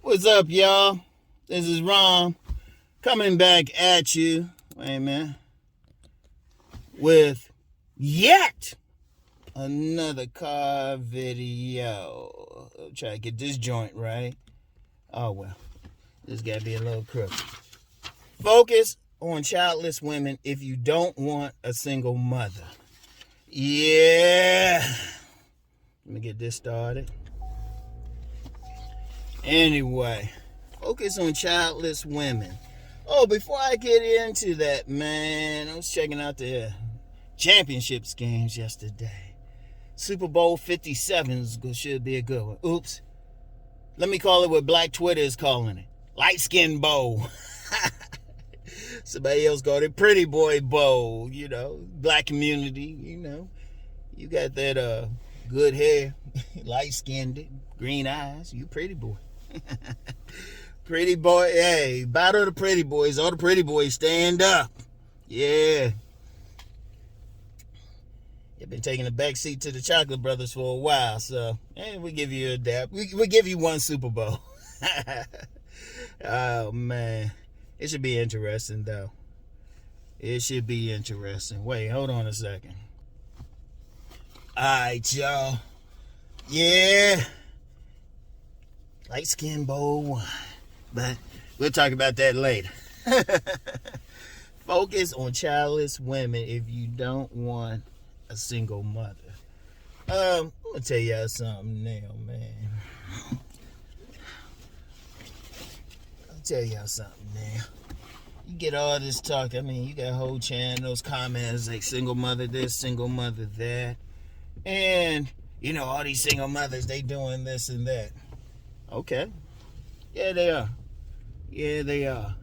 What's up, y'all? This is Rom coming back at you, wait a minute, with yet another car video. I'll try to get this joint right. Oh, well, this gotta be a little crooked. Focus on childless women if you don't want a single mother. Yeah. Let me get this started. Anyway, focus on childless women. Oh, before I get into that, man, I was checking out the championships games yesterday. Super Bowl 57 should be a good one. Oops. Let me call it what Black Twitter is calling it. Light Skin Bowl. Somebody else called it Pretty Boy Bowl. You know, black community, you know. You got that good hair, light-skinned, green eyes. You pretty boy. Pretty boy, hey, battle the pretty boys. All the pretty boys stand up. Yeah. You've been taking a back seat to the Chocolate Brothers for a while, so we give you a dab. We give you one Super Bowl. Oh, man. It should be interesting, though. It should be interesting. Wait, hold on a second. All right, y'all. Yeah. Light Skin Bowl 1. But we'll talk about that later. Focus on childless women if you don't want a single mother. I'm going to tell y'all something now, man. I'll tell y'all something now. You get all this talk. I mean, you got whole channels, comments like single mother this, single mother that. And, you know, all these single mothers, they doing this and that. Okay. Yeah, they are. Yeah, they are.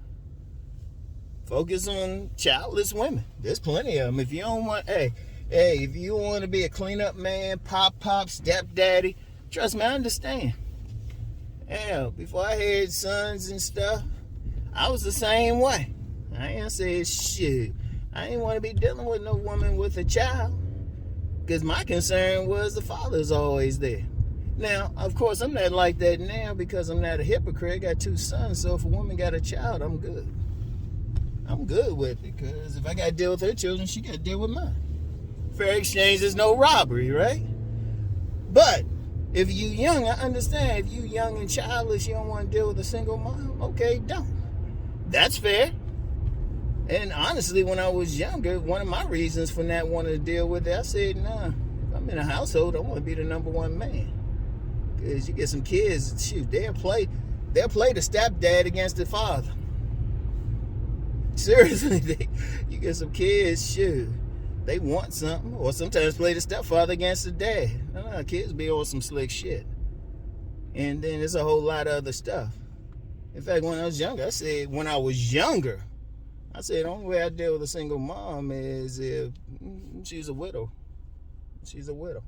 Focus on childless women. There's plenty of them. If you don't want, if you want to be a cleanup man, pop, stepdaddy, trust me, I understand. Hell, before I had sons and stuff, I was the same way. I ain't say shit. I ain't want to be dealing with no woman with a child. Because my concern was the father's always there. Now, of course, I'm not like that now because I'm not a hypocrite. I got 2 sons, so if a woman got a child, I'm good. I'm good with it because if I got to deal with her children, she got to deal with mine. Fair exchange is no robbery, right? But if you young, I understand. If you young and childless, you don't want to deal with a single mom, okay, don't. That's fair. And honestly, when I was younger, one of my reasons for not wanting to deal with it, I said, nah, if I'm in a household, I want to be the number one man. Because you get some kids, shoot, they'll play the stepdad against the father. Seriously, you get some kids, shoot, they want something, or sometimes play the stepfather against the dad. Kids be on some slick shit. And then there's a whole lot of other stuff. In fact, when I was younger, I said the only way I deal with a single mom is if she's a widow. She's a widow.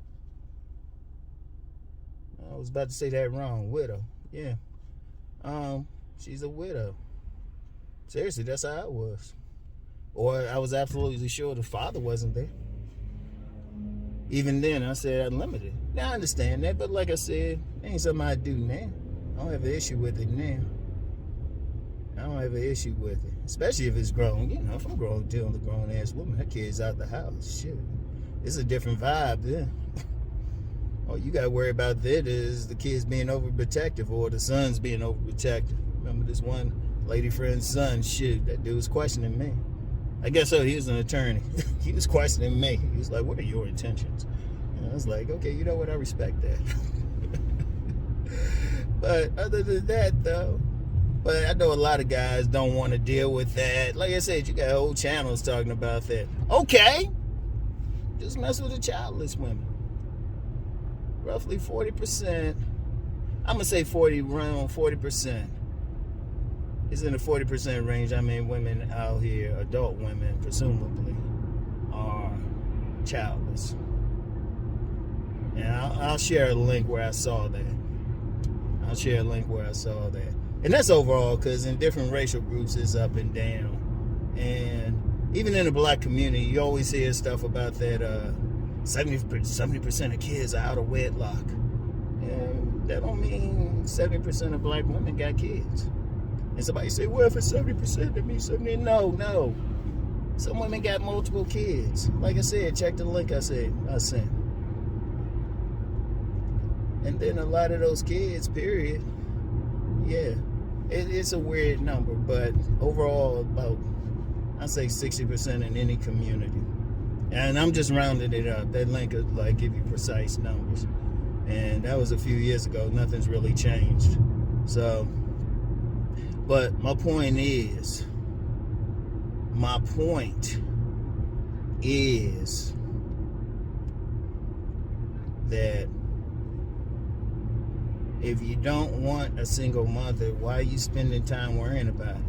I was about to say that wrong. Widow. Yeah. She's a widow. Seriously, that's how I was. Or I was absolutely sure the father wasn't there. Even then, I said unlimited. Now, I understand that, but like I said, it ain't something I do now. I don't have an issue with it now. I don't have an issue with it. Especially if it's grown. You know, if I'm grown, dealing with a grown-ass woman, her kid's out the house. Shit. It's a different vibe then. All you got to worry about that is the kids being overprotective or the sons being overprotective. Remember this one lady friend's son? Shit, that dude was questioning me. I guess so. He was an attorney. He was questioning me. He was like, what are your intentions? And I was like, okay, you know what? I respect that. But other than that, though, but I know a lot of guys don't want to deal with that. Like I said, you got whole channels talking about that. Okay. Just mess with the childless women. Roughly 40%. I'm going to say around 40%. It's in the 40% range. I mean, women out here, adult women, presumably, are childless. And I'll share a link where I saw that. And that's overall, because in different racial groups, it's up and down. And even in the black community, you always hear stuff about that 70% of kids are out of wedlock. And that don't mean 70% of black women got kids. And somebody say, well, if it's 70%, that means 70. No. Some women got multiple kids. Like I said, check the link I sent. And then a lot of those kids, period, yeah, it's a weird number, but overall about, I'd say 60% in any community. And I'm just rounding it up. That link would like give you precise numbers. And that was a few years ago. Nothing's really changed. So, but my point is that if you don't want a single mother, why are you spending time worrying about it?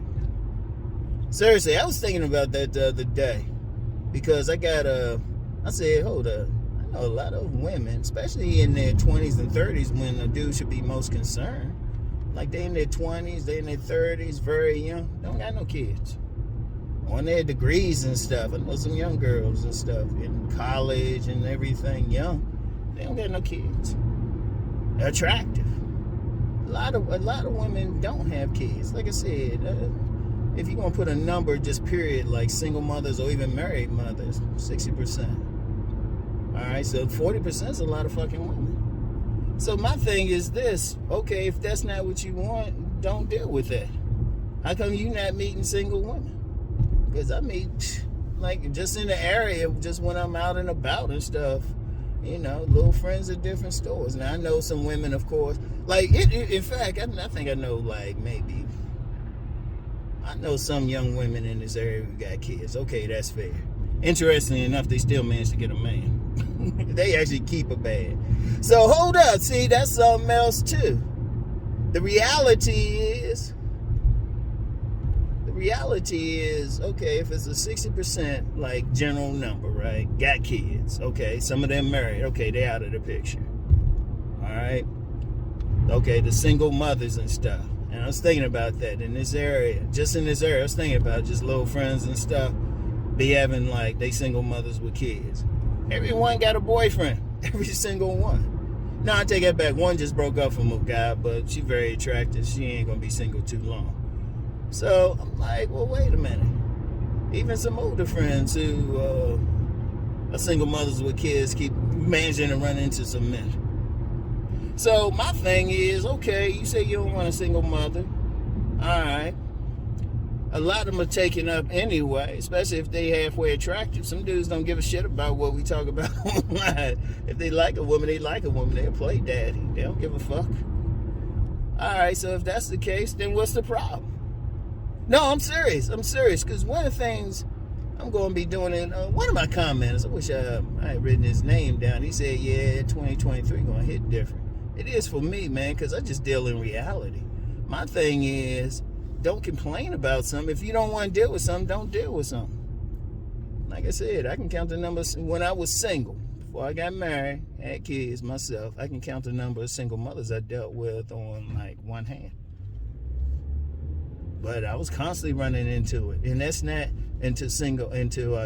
Seriously, I was thinking about that the other day because I said, hold up. I know a lot of women, especially in their 20s and 30s when a dude should be most concerned. Like they in their 20s, they in their 30s, very young, don't got no kids. On their degrees and stuff. I know some young girls and stuff in college and everything, young. They don't got no kids. They're attractive. A lot of women don't have kids. Like I said, if you're gonna put a number, just period, like single mothers or even married mothers, 60%. All right, so 40% is a lot of fucking women. So my thing is this: okay, if that's not what you want, don't deal with that. How come you not meeting single women? Because I meet, like, just in the area, just when I'm out and about and stuff, you know, little friends at different stores. Now, I know some women, of course. Like, in fact, I think I know, like, maybe, I know some young women in this area who got kids. Okay, that's fair. Interestingly enough, they still managed to get a man. They actually keep a bag. So, hold up. See, that's something else, too. The reality is, okay, if it's a 60% like general number, right? Got kids, okay, some of them married, okay, they out of the picture. All right. Okay, the single mothers and stuff. And I was thinking about that in this area, I was thinking about just little friends and stuff be having like they single mothers with kids. Everyone got a boyfriend, every single one. No, I take that back. One just broke up from a guy, but she very attractive. She ain't gonna be single too long. So I'm like, well, wait a minute. Even some older friends who are single mothers with kids keep managing to run into some men. So my thing is, okay, you say you don't want a single mother. All right. A lot of them are taken up anyway, especially if they halfway attractive. Some dudes don't give a shit about what we talk about online. If they like a woman, they like a woman. They'll play daddy. They don't give a fuck. All right, so if that's the case, then what's the problem? No, I'm serious, because one of the things I'm going to be doing in one of my commenters, I wish I had written his name down. He said, yeah, 2023 going to hit different. It is for me, man, because I just deal in reality. My thing is, don't complain about something. If you don't want to deal with something, don't deal with something. Like I said, I can count the numbers. When I was single, before I got married, had kids myself, I can count the number of single mothers I dealt with on like one hand. But I was constantly running into it. And that's not into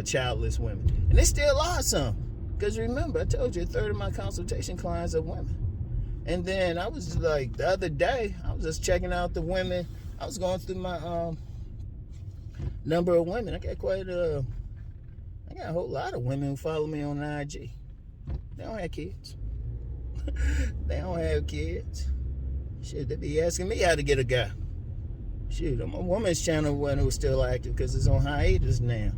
childless women. And there still are some. Because remember, I told you, a third of my consultation clients are women. And then I was like, the other day, I was just checking out the women. I was going through my number of women. I got a whole lot of women who follow me on IG. They don't have kids. They don't have kids. Shit, they be asking me how to get a guy. Shoot, I'm on woman's channel when it was still active because it's on hiatus now.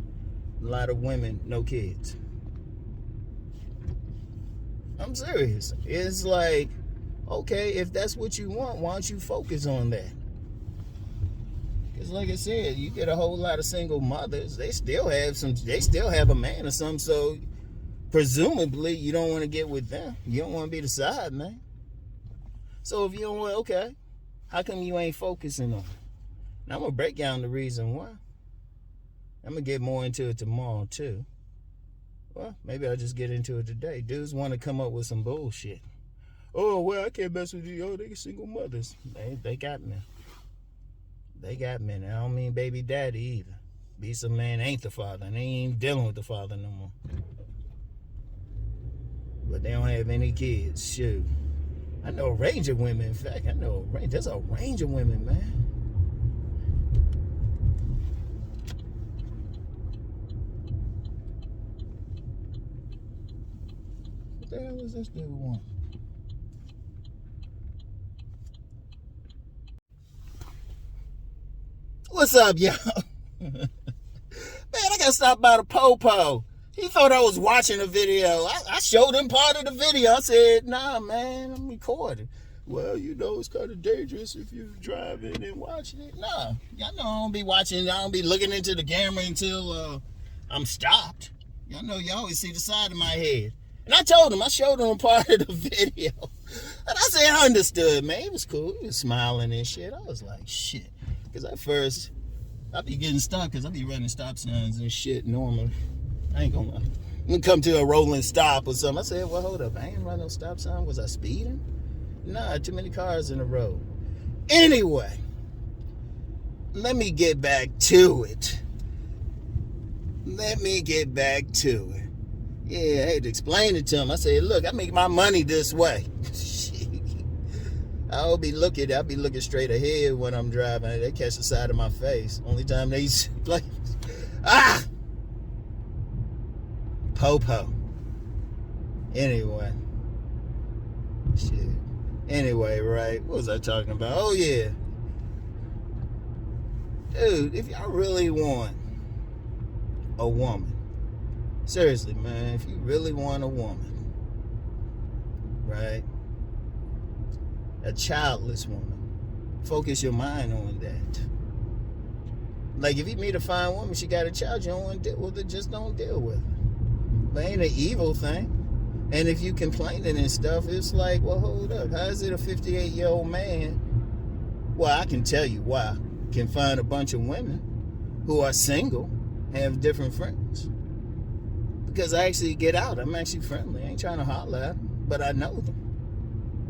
A lot of women, no kids. I'm serious. It's like, okay, if that's what you want, why don't you focus on that? Because like I said, you get a whole lot of single mothers. They still have a man or something, so presumably you don't want to get with them. You don't want to be the side man. So if you don't want, okay, how come you ain't focusing on it? Now, I'm going to break down the reason why. I'm going to get more into it tomorrow, too. Well, maybe I'll just get into it today. Dudes want to come up with some bullshit. Oh, well, I can't mess with you. Oh, they single mothers. They got me. They got me. And I don't mean baby daddy either. Be some man ain't the father. And they ain't even dealing with the father no more. But they don't have any kids. Shoot. I know a range of women. In fact, there's a range of women, man. What the hell is this dude want? What's up, y'all? Man, I got stopped by the Popo. He thought I was watching a video. I showed him part of the video. I said, nah, man, I'm recording. Well, it's kind of dangerous if you're driving and watching it. Nah, y'all know I don't be watching. I don't be looking into the camera until I'm stopped. Y'all know you always see the side of my head. And I showed him part of the video. And I said, I understood, man. It was cool. He was smiling and shit. I was like, shit. Because at first, I be getting stuck because I be running stop signs and shit normally. I ain't gonna lie. I'm gonna come to a rolling stop or something. I said, well, hold up. I ain't running no stop sign. Was I speeding? Nah, too many cars in the road. Anyway, let me get back to it. Yeah, I had to explain it to him. I said, look, I make my money this way. I'll be looking straight ahead when I'm driving. They catch the side of my face. Only time they like, Popo. Anyway. Shit. Anyway, right. What was I talking about? Oh, yeah. Dude, if y'all really want a woman, seriously, man, if you really want a woman, right? A childless woman, focus your mind on that. Like, if you meet a fine woman, she got a child, you don't want to deal with it, just don't deal with her. But ain't an evil thing. And if you complaining and stuff, it's like, well, hold up. How is it a 58-year-old man, well, I can tell you why, can find a bunch of women who are single, have different friends? Because I actually get out. I'm actually friendly. I ain't trying to holler at them, but I know them.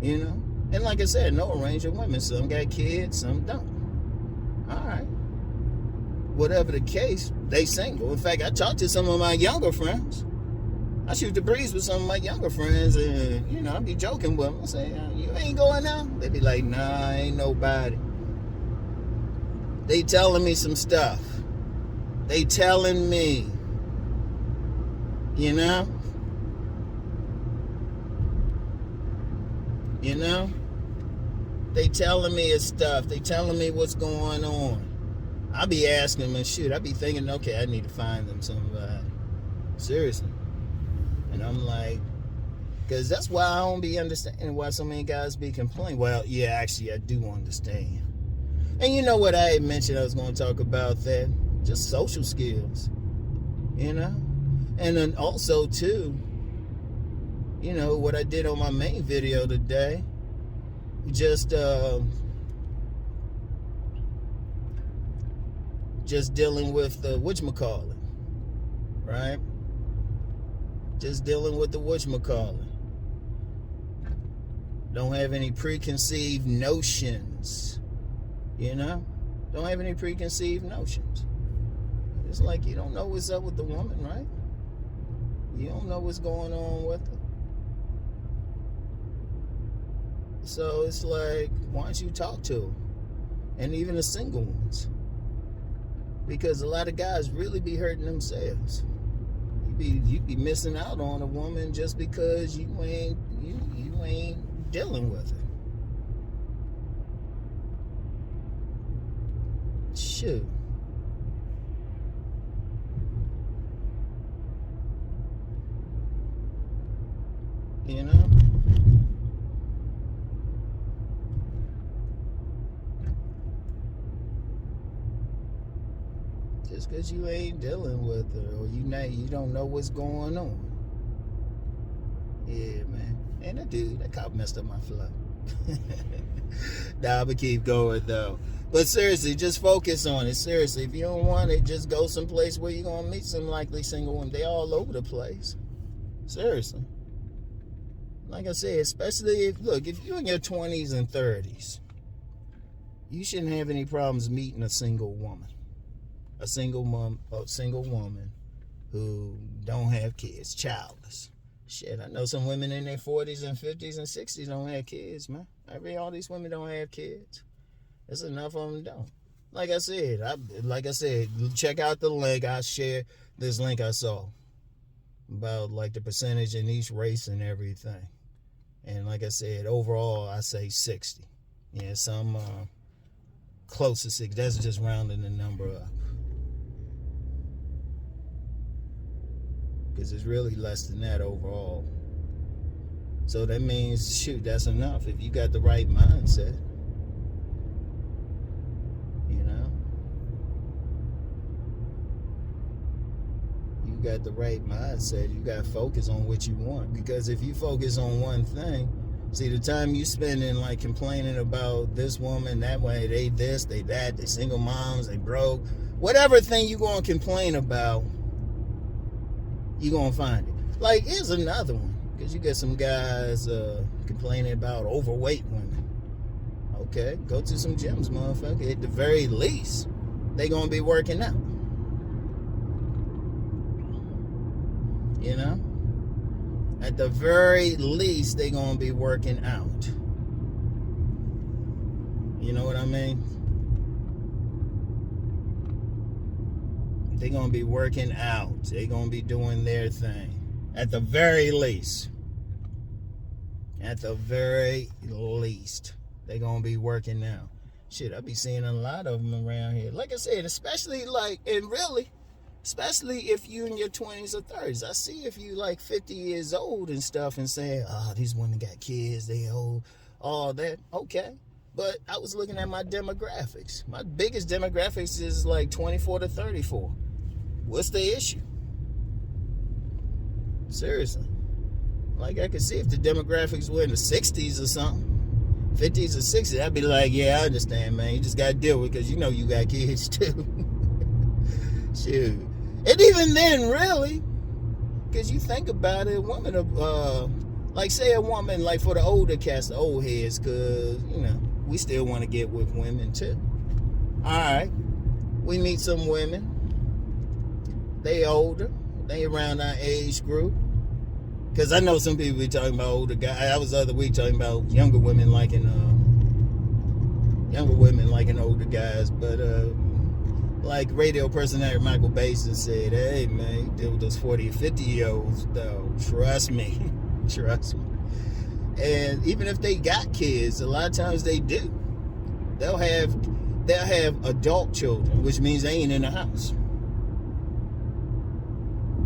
You know? And like I said, no range of women. Some got kids, some don't. All right. Whatever the case, they single. In fact, I talked to some of my younger friends. I shoot the breeze with some of my younger friends, and, I be joking with them. I say, you ain't going out? They be like, nah, ain't nobody. They telling me some stuff. They telling me, They telling me it's stuff. They telling me what's going on. I be asking them and shit. I be thinking, okay, I need to find them somebody. Seriously. And I'm like, because that's why I don't be understanding why so many guys be complaining. Well, yeah, actually, I do understand. And you know what I had mentioned I was going to talk about that? Just social skills. And then also, too, what I did on my main video today, just dealing with the whatchamacallit, right? Just dealing with the whatchamacallit. Don't have any preconceived notions, Don't have any preconceived notions. It's like you don't know what's up with the woman, right? You don't know what's going on with her. So it's like, why don't you talk to her? And even the single ones. Because a lot of guys really be hurting themselves. You be missing out on a woman just because you ain't dealing with her. Shoot. Just because you ain't dealing with her or you don't know what's going on. Yeah, man. And that cop messed up my flow. Nah, I'm going to keep going, though. But seriously, just focus on it. Seriously, if you don't want it, just go someplace where you're going to meet some likely single women. They all over the place. Seriously. Like I said, especially if you're in your 20s and 30s, you shouldn't have any problems meeting a single woman. A single woman who don't have kids, childless. Shit, I know some women in their 40s and 50s and 60s don't have kids, man. I mean, all these women don't have kids. There's enough of them don't. Like I said, check out the link. I shared this link I saw about like the percentage in each race and everything. And like I said, overall, I say 60. Yeah, some close to 60. That's just rounding the number up. Because it's really less than that overall. So that means, shoot, that's enough if you got the right mindset. You know? You got the right mindset. You got to focus on what you want. Because if you focus on one thing, see, the time you spending like complaining about this woman, that way, they this, they that, they single moms, they broke, whatever thing you going to complain about, you going to find it. Like, here's another one. Because you get some guys complaining about overweight women. Okay, go to some gyms, motherfucker. At the very least, they going to be working out. You know? At the very least, they going to be working out. You know what I mean? They're going to be working out. They're going to be doing their thing. At the very least. At the very least. They're going to be working out. Shit, I be seeing a lot of them around here. Like I said, especially like, and really, especially if you in your 20s or 30s. I see if you like 50 years old and stuff and say, oh, these women got kids, they old, all that. Okay. But I was looking at my demographics. My biggest demographics is like 24 to 34. What's the issue? Seriously. Like, I could see if the demographics were in the 60s or something, 50s or 60s, I'd be like, yeah, I understand, man. You just got to deal with it because you know you got kids too. Shoot. And even then, really, because you think about it, a woman of, like, say a woman, like for the older cats, the old heads, because, you know, we still want to get with women too. All right. We meet some women. They older. They around our age group. Because I know some people be talking about older guys. I was the other week talking about younger women liking older guys. But like radio personality Michael Basin said, hey, man, you deal with those 40 or 50-year-olds, though. Trust me. Trust me. And even if they got kids, a lot of times they do. They'll have adult children, which means they ain't in the house.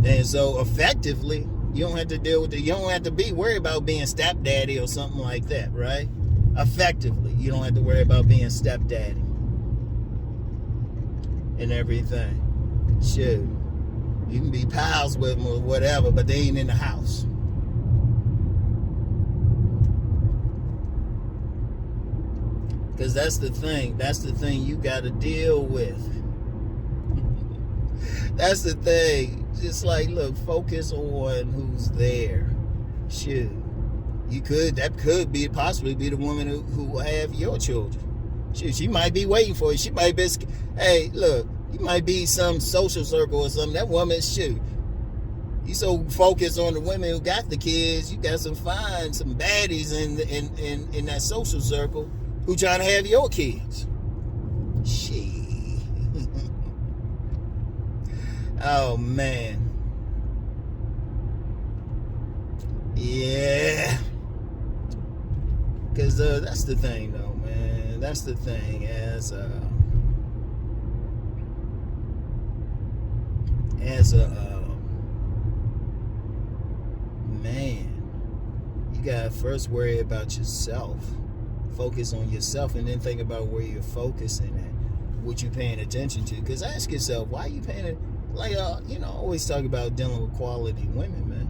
And so effectively, you don't have to deal with it. You don't have to be worried about being stepdaddy or something like that, right? Effectively, you don't have to worry about being stepdaddy and everything. Shoot. You can be pals with them or whatever, but they ain't in the house. Because that's the thing. That's the thing you got to deal with. That's the thing. Just like, look, focus on who's there. Shoot. That could be possibly be the woman who have your children. Shoot, she might be waiting for you. She might be, hey, look, you might be some social circle or something. That woman, shoot. You so focused on the women who got the kids, you got some baddies in that social circle who trying to have your kids. Shit. Oh, man. Yeah. Because that's the thing, though, man. That's the thing. As a man, you got to first worry about yourself. Focus on yourself and then think about where you're focusing at, what you're paying attention to. Because ask yourself, why are you paying it? Like, I always talk about dealing with quality women, man.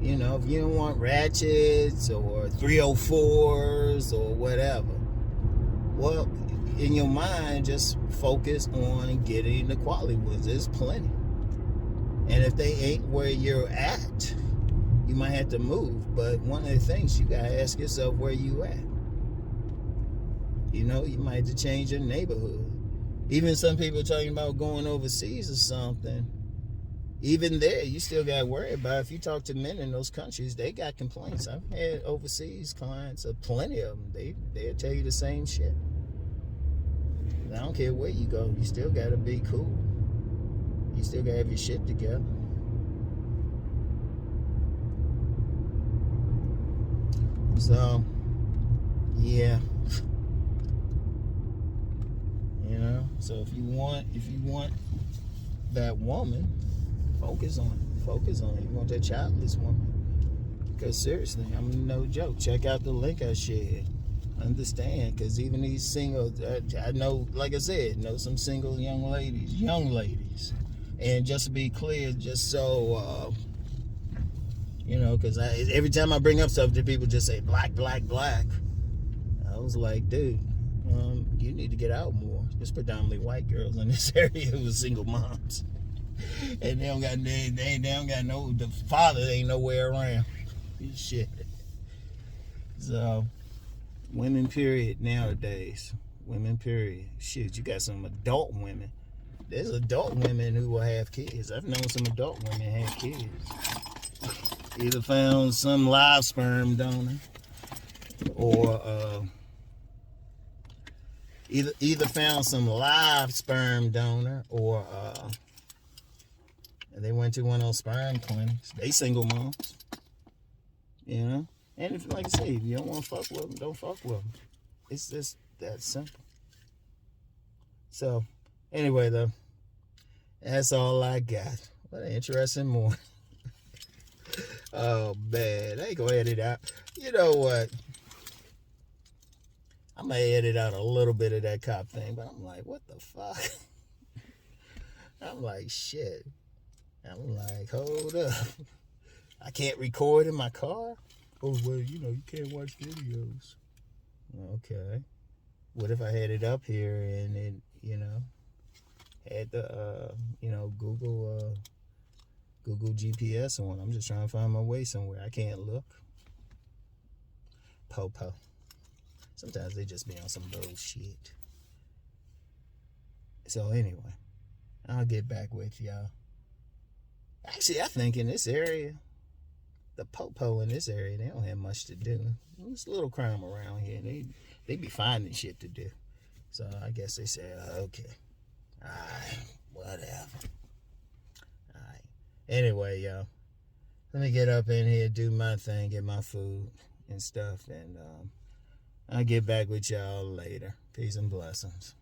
You know, if you don't want ratchets or 304s or whatever, well, in your mind, just focus on getting the quality ones. There's plenty. And if they ain't where you're at, you might have to move. But one of the things, you got to ask yourself where you at. You know, you might have to change your neighborhood. Even some people talking about going overseas or something. even there, you still got to worry about if you talk to men in those countries, they got complaints. I've had overseas clients, plenty of them. They'll tell you the same shit. I don't care where you go, you still got to be cool. You still got to have your shit together. So, yeah. You know, so if you want that woman, focus on it. Focus on it. You want that childless woman. Because seriously, I'm no joke. Check out the link I shared. Understand, because even these single, I know, like I said, know some single young ladies. And just to be clear, just so, you know, because every time I bring up something, people just say black, black, black. I was like, dude, you need to get out more. There's predominantly white girls in this area with single moms. And they don't got the father ain't nowhere around. Shit. So, women period nowadays. Women period. Shit, you got some adult women. There's adult women who will have kids. I've known some adult women have kids. Either found some live sperm donor or either found some live sperm donor or they went to one of those sperm clinics. They single moms. You know? And if, like I say, if you don't want to fuck with them, don't fuck with them. It's just that simple. So, anyway, though, that's all I got. What an interesting morning. Oh, man. I ain't going to edit out. You know what? I'm going to edit out a little bit of that cop thing, but I'm like, what the fuck? I'm like, shit. I'm like, hold up. I can't record in my car? Oh, well, you know, you can't watch videos. Okay. What if I had it up here and it, you know, had the, you know, Google GPS on? I'm just trying to find my way somewhere. I can't look. Po. Sometimes they just be on some bullshit. So anyway, I'll get back with y'all. Actually, I think in this area, the po in this area, they don't have much to do. There's a little crime around here. They be finding shit to do. So I guess they say, okay. Alright, whatever. Alright. Anyway, y'all. Let me get up in here, do my thing, get my food and stuff. And I'll get back with y'all later. Peace and blessings.